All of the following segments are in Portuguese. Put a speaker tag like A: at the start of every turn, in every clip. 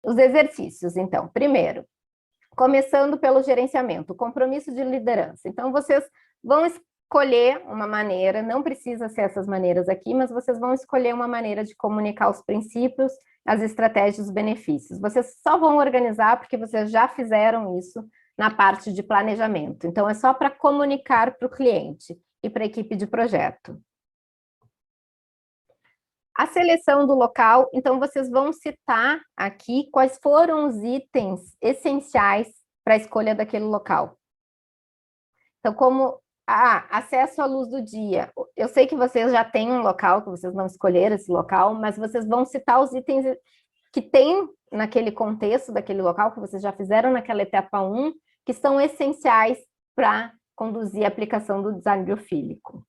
A: Os exercícios, então, primeiro, começando pelo gerenciamento, o compromisso de liderança. Então, vocês vão escolher uma maneira, não precisa ser essas maneiras aqui, mas vocês vão escolher uma maneira de comunicar os princípios, as estratégias, os benefícios. Vocês só vão organizar porque vocês já fizeram isso na parte de planejamento. Então, é só para comunicar para o cliente e para a equipe de projeto. A seleção do local, então vocês vão citar aqui quais foram os itens essenciais para a escolha daquele local. Então, como acesso à luz do dia. Eu sei que vocês já têm um local, que vocês não escolheram esse local, mas vocês vão citar os itens que tem naquele contexto daquele local, que vocês já fizeram naquela etapa 1, que são essenciais para conduzir a aplicação do design biofílico.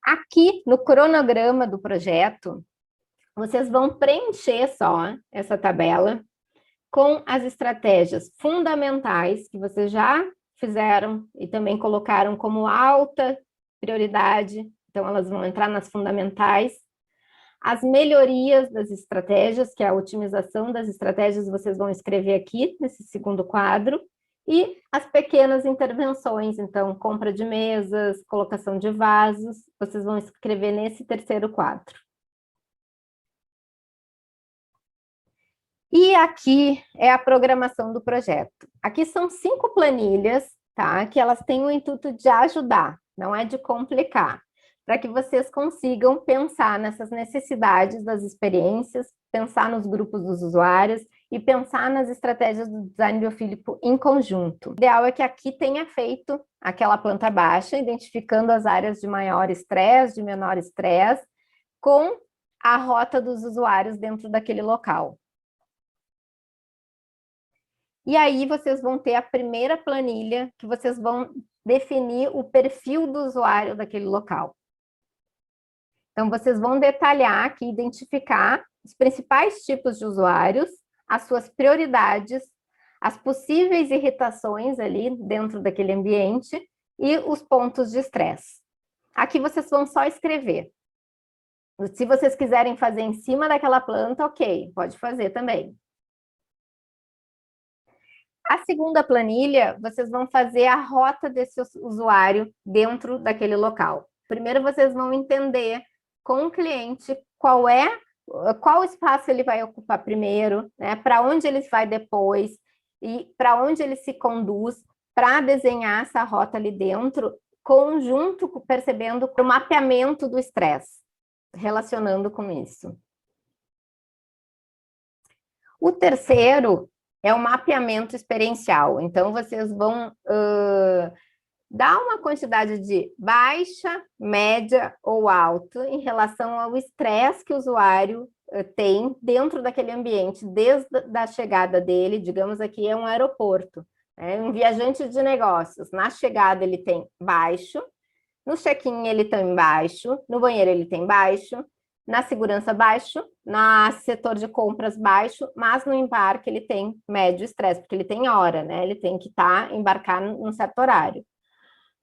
A: Aqui, no cronograma do projeto, vocês vão preencher só essa tabela com as estratégias fundamentais que vocês já fizeram e também colocaram como alta prioridade, então elas vão entrar nas fundamentais. As melhorias das estratégias, que é a otimização das estratégias, vocês vão escrever aqui, nesse segundo quadro. E as pequenas intervenções, então, compra de mesas, colocação de vasos, vocês vão escrever nesse terceiro quadro. E aqui é a programação do projeto. Aqui são 5 planilhas, tá? Que elas têm o intuito de ajudar, não é de complicar, para que vocês consigam pensar nessas necessidades das experiências, pensar nos grupos dos usuários e pensar nas estratégias do design biofílico em conjunto. O ideal é que aqui tenha feito aquela planta baixa, identificando as áreas de maior estresse, de menor estresse, com a rota dos usuários dentro daquele local. E aí vocês vão ter a primeira planilha, que vocês vão definir o perfil do usuário daquele local. Então, vocês vão detalhar aqui, identificar os principais tipos de usuários, as suas prioridades, as possíveis irritações ali dentro daquele ambiente e os pontos de estresse. Aqui vocês vão só escrever. Se vocês quiserem fazer em cima daquela planta, ok, pode fazer também. A segunda planilha, vocês vão fazer a rota desse usuário dentro daquele local. Primeiro, vocês vão entender com o cliente qual espaço ele vai ocupar primeiro, né, para onde ele vai depois e para onde ele se conduz para desenhar essa rota ali dentro, conjunto, percebendo o mapeamento do estresse, relacionando com isso. O terceiro é o mapeamento experiencial. Então, vocês vão dar uma quantidade de baixa, média ou alta em relação ao estresse que o usuário tem dentro daquele ambiente, desde a chegada dele, digamos aqui é um aeroporto, né? Um viajante de negócios, na chegada ele tem baixo, no check-in ele tem baixo, no banheiro ele tem baixo, na segurança baixo, no setor de compras baixo, mas no embarque ele tem médio estresse, porque ele tem hora, né? Ele tem que embarcar num certo horário.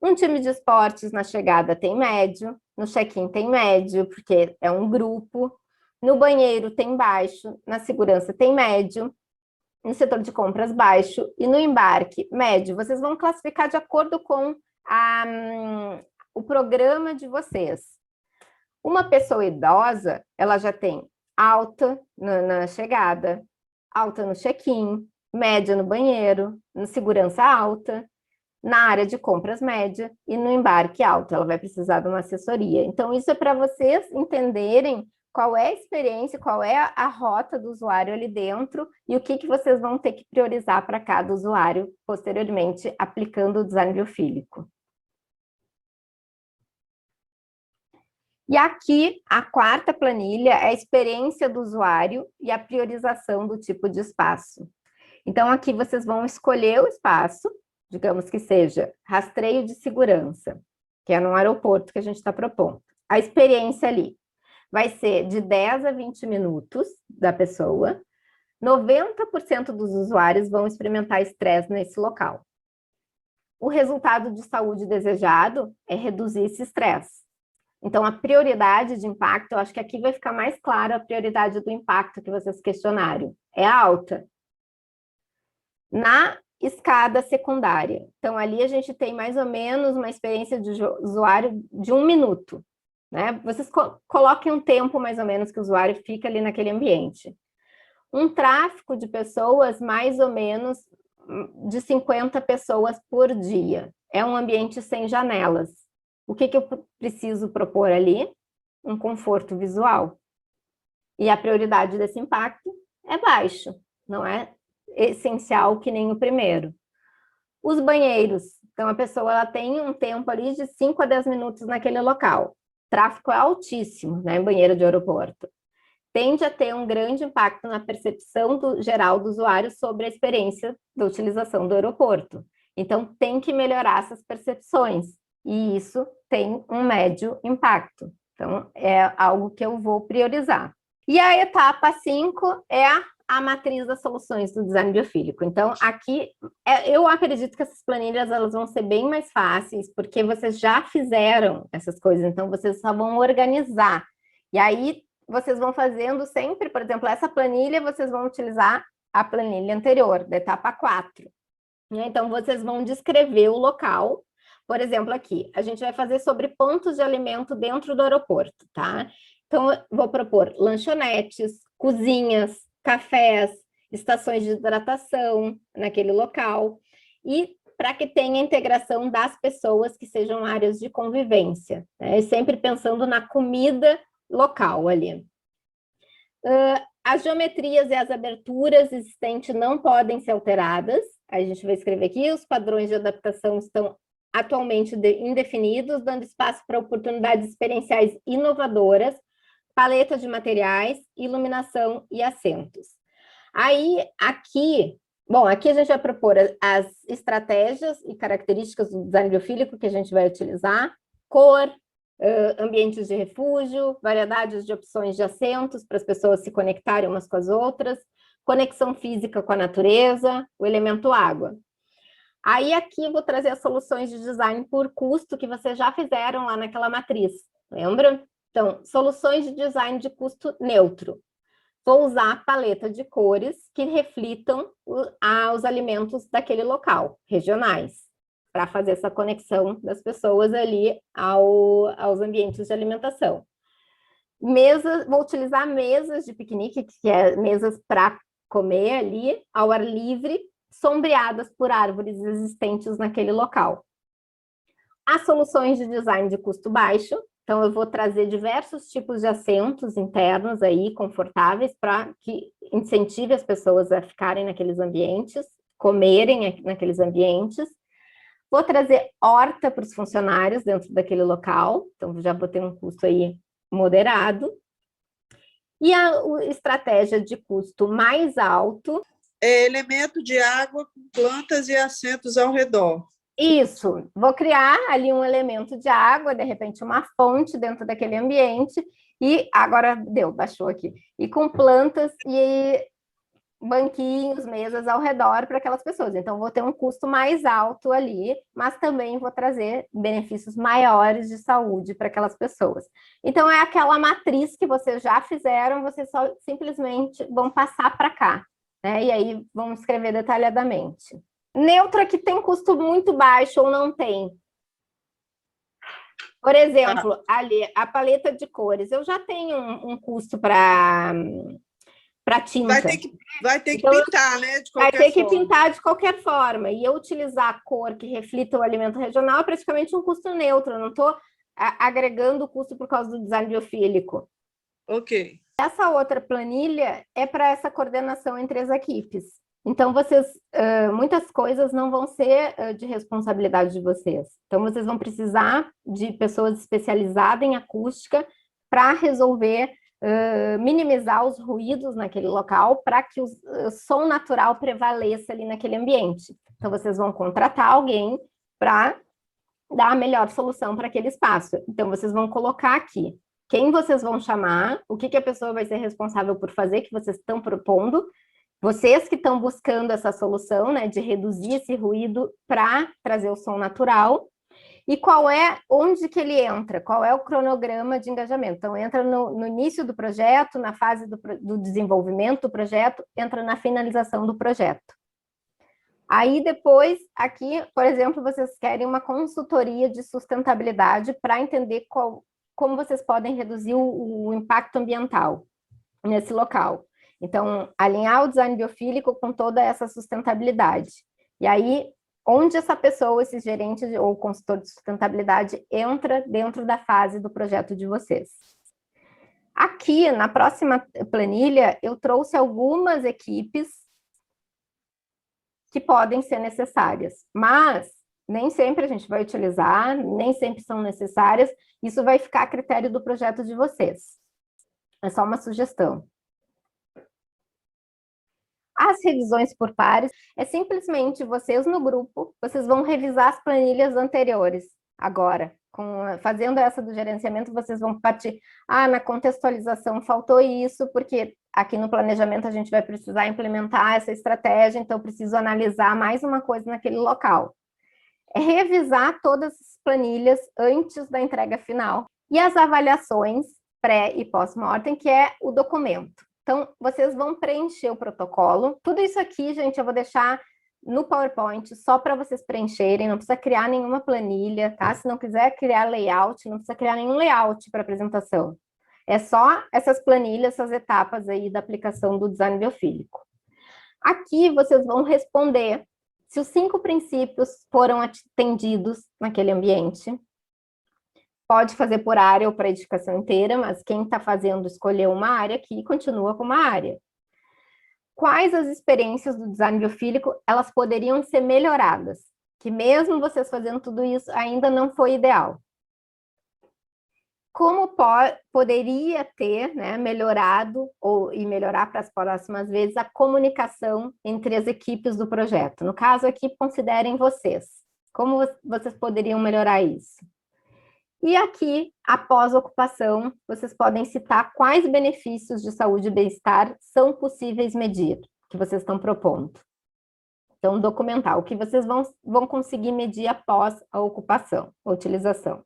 A: Um time de esportes na chegada tem médio, no check-in tem médio, porque é um grupo, no banheiro tem baixo, na segurança tem médio, no setor de compras baixo e no embarque médio. Vocês vão classificar de acordo com o programa de vocês. Uma pessoa idosa, ela já tem alta na chegada, alta no check-in, média no banheiro, no segurança alta, na área de compras média e no embarque alto, ela vai precisar de uma assessoria. Então, isso é para vocês entenderem qual é a experiência, qual é a rota do usuário ali dentro e o que vocês vão ter que priorizar para cada usuário posteriormente, aplicando o design biofílico. E aqui, a quarta planilha é a experiência do usuário e a priorização do tipo de espaço. Então, aqui vocês vão escolher o espaço, digamos que seja rastreio de segurança, que é num aeroporto que a gente está propondo. A experiência ali vai ser de 10 a 20 minutos da pessoa. 90% dos usuários vão experimentar estresse nesse local. O resultado de saúde desejado é reduzir esse estresse. Então, a prioridade de impacto, eu acho que aqui vai ficar mais claro a prioridade do impacto que vocês questionaram. É alta. Na escada secundária. Então, ali a gente tem mais ou menos uma experiência de usuário de 1 minuto. Né? Vocês coloquem um tempo, mais ou menos, que o usuário fica ali naquele ambiente. Um tráfego de pessoas, mais ou menos, de 50 pessoas por dia. É um ambiente sem janelas. O que eu preciso propor ali? Um conforto visual. E a prioridade desse impacto é baixo, não é essencial que nem o primeiro. Os banheiros. Então, a pessoa ela tem um tempo ali de 5 a 10 minutos naquele local. O tráfego é altíssimo, né, em banheiro de aeroporto. Tende a ter um grande impacto na percepção geral do usuário sobre a experiência da utilização do aeroporto. Então, tem que melhorar essas percepções. E isso tem um médio impacto. Então, é algo que eu vou priorizar. E a etapa 5 é a matriz das soluções do design biofílico. Então, aqui, eu acredito que essas planilhas elas vão ser bem mais fáceis, porque vocês já fizeram essas coisas, então vocês só vão organizar. E aí, vocês vão fazendo sempre, por exemplo, essa planilha, vocês vão utilizar a planilha anterior, da etapa 4. Então, vocês vão descrever o local. Por exemplo, aqui, a gente vai fazer sobre pontos de alimento dentro do aeroporto, tá? Então, eu vou propor lanchonetes, cozinhas, cafés, estações de hidratação naquele local, e para que tenha integração das pessoas que sejam áreas de convivência, né? Sempre pensando na comida local ali. As geometrias e as aberturas existentes não podem ser alteradas. A gente vai escrever aqui, os padrões de adaptação estão atualmente indefinidos, dando espaço para oportunidades experienciais inovadoras, paleta de materiais, iluminação e assentos. Aí, aqui, bom, aqui a gente vai propor as estratégias e características do design biofílico que a gente vai utilizar, cor, ambientes de refúgio, variedades de opções de assentos para as pessoas se conectarem umas com as outras, conexão física com a natureza, o elemento água. Aí aqui eu vou trazer as soluções de design por custo que vocês já fizeram lá naquela matriz, lembra? Então, soluções de design de custo neutro. Vou usar a paleta de cores que reflitam os alimentos daquele local, regionais, para fazer essa conexão das pessoas ali aos ambientes de alimentação. Vou utilizar mesas de piquenique, que é mesas para comer ali, ao ar livre, sombreadas por árvores existentes naquele local. As soluções de design de custo baixo, então eu vou trazer diversos tipos de assentos internos aí, confortáveis, para que incentive as pessoas a ficarem naqueles ambientes, comerem naqueles ambientes. Vou trazer horta para os funcionários dentro daquele local, então já vou ter um custo aí moderado. E a estratégia de custo mais alto...
B: É elemento de água com plantas e assentos ao redor.
A: Isso, vou criar ali um elemento de água, de repente uma fonte dentro daquele ambiente, e agora baixou aqui, e com plantas e banquinhos, mesas ao redor para aquelas pessoas. Então, vou ter um custo mais alto ali, mas também vou trazer benefícios maiores de saúde para aquelas pessoas. Então, é aquela matriz que vocês já fizeram, vocês só simplesmente vão passar para cá, né? E aí vão escrever detalhadamente. Neutro aqui tem custo muito baixo ou não tem. Por exemplo, ali, a paleta de cores. Eu já tenho um custo para tinta.
B: Vai ter que pintar, né? De qualquer forma. Vai ter
A: que pintar de qualquer forma. E eu utilizar a cor que reflita o alimento regional é praticamente um custo neutro. Eu não estou agregando o custo por causa do design biofílico.
B: Ok.
A: Essa outra planilha é para essa coordenação entre as equipes. Então, muitas coisas não vão ser de responsabilidade de vocês. Então, vocês vão precisar de pessoas especializadas em acústica para resolver, minimizar os ruídos naquele local para que o som natural prevaleça ali naquele ambiente. Então, vocês vão contratar alguém para dar a melhor solução para aquele espaço. Então, vocês vão colocar aqui quem vocês vão chamar, o que a pessoa vai ser responsável por fazer, que vocês estão propondo, vocês que estão buscando essa solução, né, de reduzir esse ruído para trazer o som natural, E onde que ele entra? Qual é o cronograma de engajamento? Então, entra no início do projeto, na fase do desenvolvimento do projeto, entra na finalização do projeto. Aí depois, aqui, por exemplo, vocês querem uma consultoria de sustentabilidade para entender como vocês podem reduzir o impacto ambiental nesse local. Então, alinhar o design biofílico com toda essa sustentabilidade. E aí, onde essa pessoa, esse gerente ou consultor de sustentabilidade entra dentro da fase do projeto de vocês. Aqui, na próxima planilha, eu trouxe algumas equipes que podem ser necessárias, mas nem sempre a gente vai utilizar, nem sempre são necessárias, isso vai ficar a critério do projeto de vocês. É só uma sugestão. As revisões por pares é simplesmente vocês no grupo, vocês vão revisar as planilhas anteriores agora. Fazendo essa do gerenciamento, vocês vão partir, na contextualização faltou isso, porque aqui no planejamento a gente vai precisar implementar essa estratégia, então eu preciso analisar mais uma coisa naquele local. É revisar todas as planilhas antes da entrega final. E as avaliações pré e pós-mortem, que é o documento. Então, vocês vão preencher o protocolo. Tudo isso aqui, gente, eu vou deixar no PowerPoint só para vocês preencherem, não precisa criar nenhuma planilha, tá? Se não quiser criar layout, não precisa criar nenhum layout para apresentação. É só essas planilhas, essas etapas aí da aplicação do design biofílico. Aqui vocês vão responder se os 5 princípios foram atendidos naquele ambiente. Pode fazer por área ou para edificação inteira, mas quem está fazendo escolher uma área aqui continua com uma área. Quais as experiências do design biofílico elas poderiam ser melhoradas? Que mesmo vocês fazendo tudo isso, ainda não foi ideal. Como poderia ter, né, melhorado e melhorar para as próximas vezes a comunicação entre as equipes do projeto? No caso aqui, considerem vocês. Como vocês poderiam melhorar isso? E aqui, após a ocupação, vocês podem citar quais benefícios de saúde e bem-estar são possíveis medir, que vocês estão propondo. Então, documentar o que vocês vão conseguir medir após a ocupação, a utilização.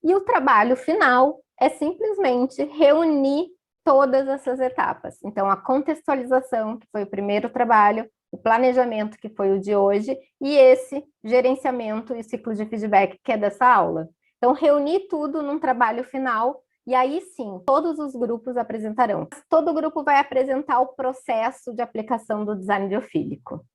A: E o trabalho final é simplesmente reunir todas essas etapas. Então, a contextualização, que foi o primeiro trabalho, o planejamento, que foi o de hoje, e esse gerenciamento e ciclo de feedback, que é dessa aula. Então, reunir tudo num trabalho final, e aí sim, todos os grupos apresentarão. Todo grupo vai apresentar o processo de aplicação do design biofílico.